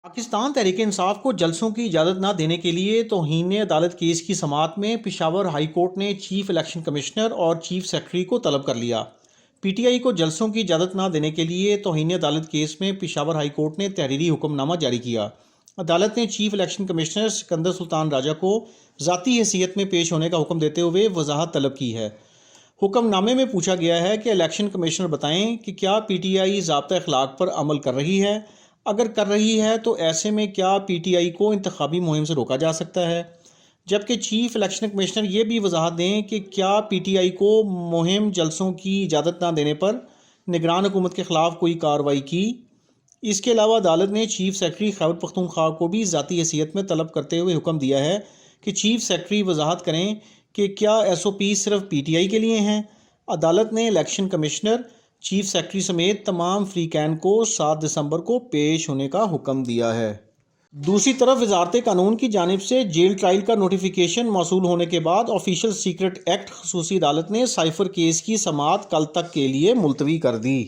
पाकिस्तान तहरीक इंसाफ को जलसों की इजाज़त न देने के लिए तौहीन अदालत केस की समाअत में पेशावर हाई कोर्ट ने चीफ इलेक्शन कमिश्नर और चीफ सेक्रेटरी को तलब कर लिया। पीटीआई को जलसों की इजाज़त न देने के लिए तौहीन अदालत केस में पेशावर हाई कोर्ट ने तहरीरी हुक्मनामा जारी किया। अदालत ने chief election commissioner Sikandar Sultan Raja को ज़ाती हैसियत में पेश होने का हुक्म देते हुए वजाहत तलब की है। हुक्मनामे में पूछा गया है कि इलेक्शन कमिश्नर बताएं कि क्या पीटीआई ज़ाब्ता अखलाक पर अमल कर रही है, अगर कर रही है तो ऐसे में क्या पीटीआई को इंतखाबी मुहिम से रोका जा सकता है। जबकि चीफ इलेक्शन कमिश्नर ये भी वजाहत दें कि क्या पीटीआई को मुहिम जलसों की इजाज़त न देने पर निगरान हुकूमत के ख़िलाफ़ कोई कार्रवाई की। इसके अलावा अदालत ने चीफ सेक्रेटरी खैबर पख्तूनख्वा को भी ज़ाती हैसियत में तलब करते हुए हुक्म दिया है कि चीफ सेक्रेटरी वजाहत करें कि क्या एसओपी सिर्फ पीटीआई के लिए हैं। अदालत ने इलेक्शन कमिश्नर, चीफ सेक्रेटरी समेत तमाम फ्रीकैन को 7 दिसंबर को पेश होने का हुक्म दिया है। दूसरी तरफ वजारत कानून की जानिब से जेल ट्रायल का नोटिफिकेशन मौसूल होने के बाद ऑफिशियल सीक्रेट एक्ट खसूसी अदालत ने साइफर केस की समाअत कल तक के लिए मुलतवी कर दी।